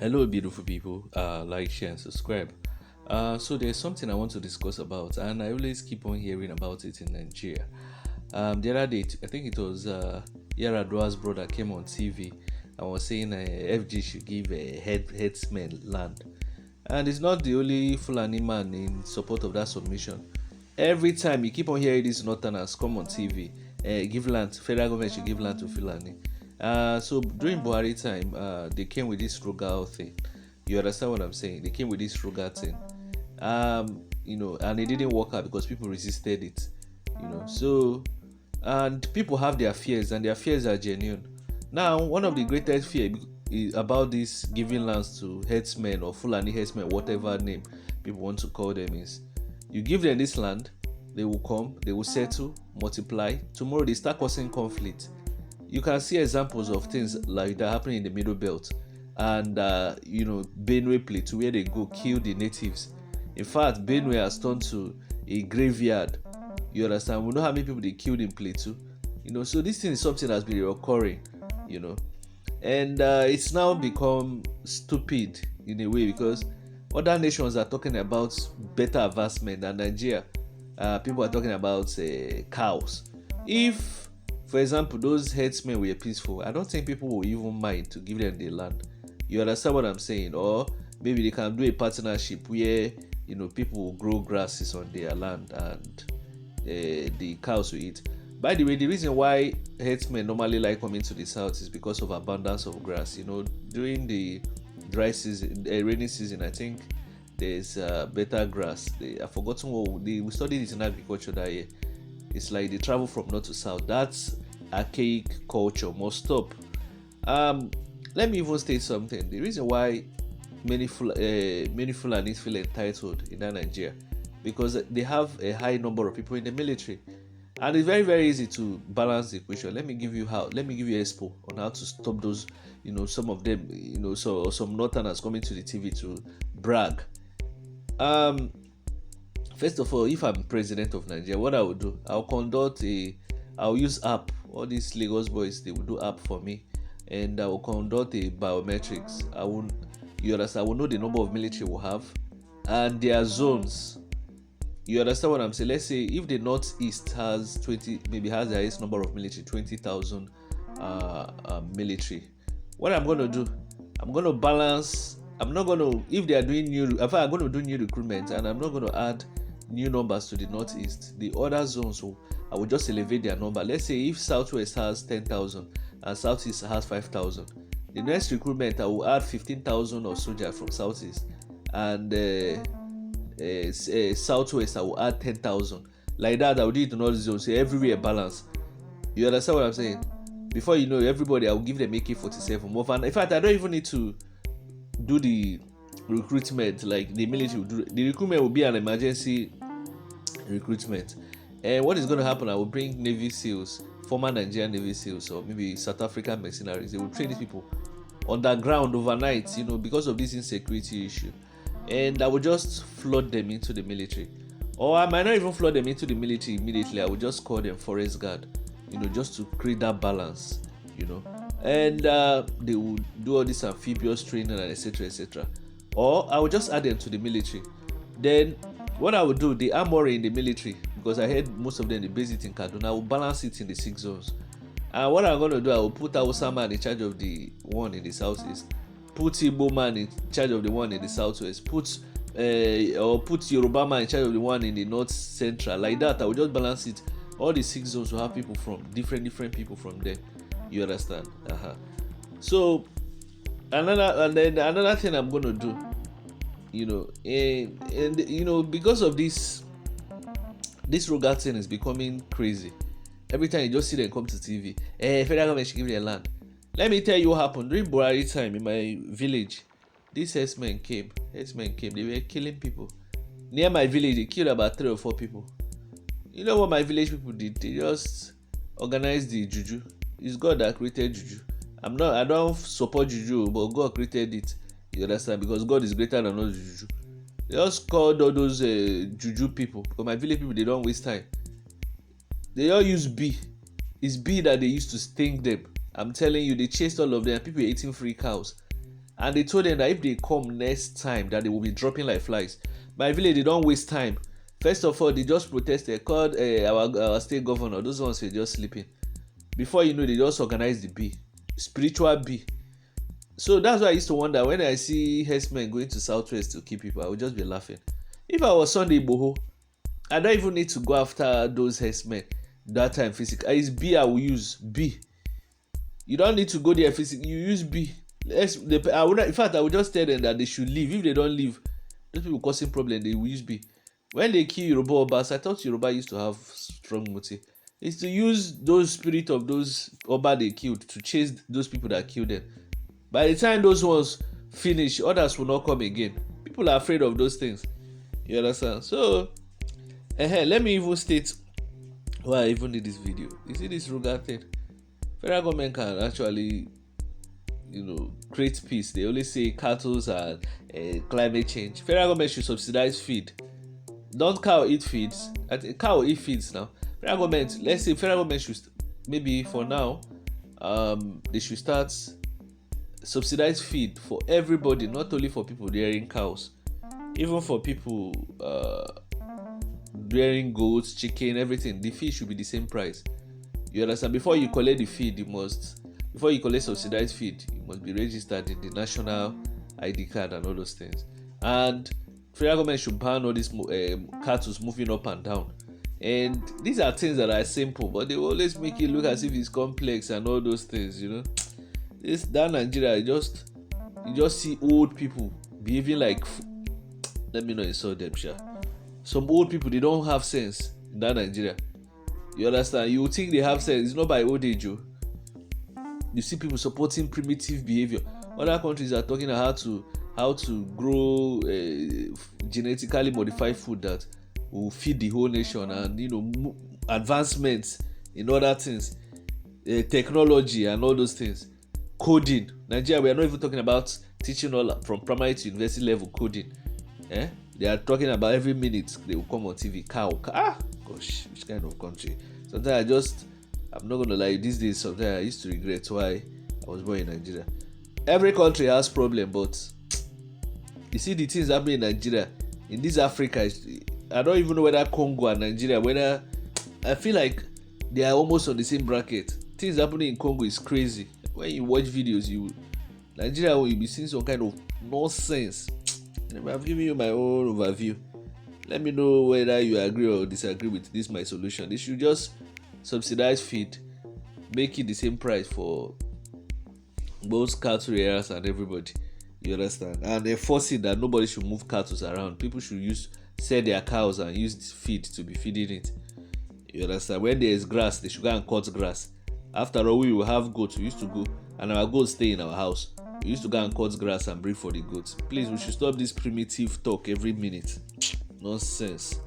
Hello, beautiful people. Like, share, and subscribe. So there's something I want to discuss about, and I always keep on hearing about it in Nigeria. The other day, I think it was Yaradua's brother came on TV and was saying FG should give headsmen land, and it's not the only Fulani man in support of that submission. Every time you keep on hearing these northerners come on TV, give land, federal government should give land to Fulani. So during Buhari time, they came with this Ruga thing. You understand what I'm saying? They came with this Ruga thing. And it didn't work out because people resisted it. So and people have their fears, and their fears are genuine. Now, one of the greatest fear is about this giving lands to herdsmen or Fulani herdsmen, whatever name people want to call them is. You give them this land, they will come, they will settle, multiply. Tomorrow they start causing conflict. You can see examples of things like that happening in the Middle Belt and Benue Plateau, where they go kill the natives. In fact, Benue has turned to a graveyard. You understand? We know how many people they killed in Plateau. So this thing is something that's been recurring. And it's now become stupid in a way because other nations are talking about better advancement than Nigeria. People are talking about cows. If, for example, those herdsmen were peaceful, I don't think people will even mind to give them the land. You understand what I'm saying? Or maybe they can do a partnership where people will grow grasses on their land and the cows will eat. By the way, the reason why herdsmen normally like coming to the south is because of abundance of grass. During the dry season, rainy season, I think there's better grass. I've forgotten what we studied it in agriculture that year. It's like they travel from north to south. That's archaic culture must stop. Let me even state something. The reason why many Fulanis feel entitled in Nigeria because they have a high number of people in the military, and it's very, very easy to balance the equation. Let me give you expo on how to stop those. Some of them. So some northerners coming to the TV to brag. First of all, if I'm president of Nigeria, what I will do, I'll use app. All these Lagos boys, they will do app for me, and I will conduct a biometrics. I will know the number of military we'll have and their zones. You understand what I'm saying? Let's say if the northeast has 20, maybe has the highest number of military, 20,000 military. What I'm going to do, I'm going to balance. I'm not going to, if they are doing I'm going to do new recruitment, and I'm not going to add new numbers to the northeast. The other zones, I will just elevate their number. Let's say if southwest has 10,000 and southeast has 5,000, the next recruitment I will add 15,000 of soldiers from southeast, and southwest I will add 10,000. Like that, I will do it in all the zones. So everywhere balance. You understand what I'm saying? Before you know, everybody, I will give them AK-47. In fact, I don't even need to do the recruitment like the military will do. The recruitment will be an emergency recruitment. And what is going to happen, I will bring Navy SEALs, former Nigerian Navy SEALs, or maybe South African mercenaries. They will train these people underground overnight, because of this insecurity issue. And I will just flood them into the military. Or I might not even flood them into the military immediately. I will just call them forest guard, just to create that balance, And they will do all this amphibious training and etc. etc. Or I will just add them to the military. Then what I will do, the armory in the military, because I heard most of them they base it in Kaduna, I will balance it in the 6 zones. And what I'm going to do, I will put Hausa man in charge of the one in the southeast, put Igbo man in charge of the one in the southwest, put Yoruba man in charge of the one in the north central. Like that, I will just balance it. All the 6 zones will have people from different people from there. You understand? So another thing I'm going to do, and because of this Ruga thing is becoming crazy. Every time you just see them come to TV, federal government should give their land. Let me tell you what happened during Buhari time in my village. These herdsmen came. They were killing people near my village. They killed about 3 or 4 people. You know what my village people did? They just organized the juju. It's God that created juju. I don't support juju, but God created it. You understand? Because God is greater than all juju. They just called all those juju people, because my village people, they don't waste time. They all use bee. It's bee that they used to sting them. I'm telling you, they chased all of them. People were eating free cows. And they told them that if they come next time, that they will be dropping like flies. My village, they don't waste time. First of all, they just protested, called our state governor. Those ones were just sleeping. Before you know, they just organized the bee, spiritual bee. So that's why I used to wonder when I see herdsmen going to Southwest to kill people, I would just be laughing. If I was Sunday Boho, I don't even need to go after those herdsmen that time physically. It's B I will use B. You don't need to go there physically. You use B. In fact, I would just tell them that they should leave. If they don't leave, those people causing problem, they will use B. When they kill Yoruba Obas, I thought Yoruba used to have strong motive. It's to use those spirit of those Oba they killed to chase those people that killed them. By the time those ones finish, others will not come again. People are afraid of those things. You understand? So, let me even state why I even did this video. You see this RUGA thing? Federal government can actually, create peace. They always say cattle and climate change. Federal government should subsidize feed. Don't cow eat feeds. I think cow eat feeds now. Federal government, let's say federal government should maybe for now, they should start subsidize feed for everybody, not only for people rearing cows, even for people rearing goats, chicken, everything. The feed should be the same price. You understand? Before you collect the feed, before you collect subsidized feed, you must be registered in the national ID card and all those things. And federal government should ban all these cattle moving up and down. And these are things that are simple, but they always make it look as if it's complex and all those things. That Nigeria, you just see old people behaving like, let me not insult them, sure. Some old people, they don't have sense in that Nigeria. You understand? You think they have sense. It's not by old age. You see people supporting primitive behavior. Other countries are talking about how to grow genetically modified food that will feed the whole nation, and advancements in other things, technology and all those things. Coding. Nigeria, we are not even talking about teaching all from primary to university level coding. They are talking about every minute they will come on TV. Cow. Gosh, which kind of country? Sometimes I'm not gonna lie, these days sometimes I used to regret why I was born in Nigeria. Every country has problem, but you see the things happening in Nigeria, in this Africa, I don't even know whether Congo and Nigeria, whether I feel like they are almost on the same bracket. Things happening in Congo is crazy. When you watch videos, Nigeria will be seeing some kind of nonsense. And I've given you my own overview. Let me know whether you agree or disagree with this my solution. They should just subsidize feed, make it the same price for both cattle rearers and everybody. You understand? And enforce it that nobody should move cattle around. People should sell their cows and use feed to be feeding it. You understand? When there is grass, they should go and cut grass. After all, we will have goats. We used to go, and our goats stay in our house. We used to go and cut grass and breed for the goats. Please, we should stop this primitive talk every minute. Nonsense.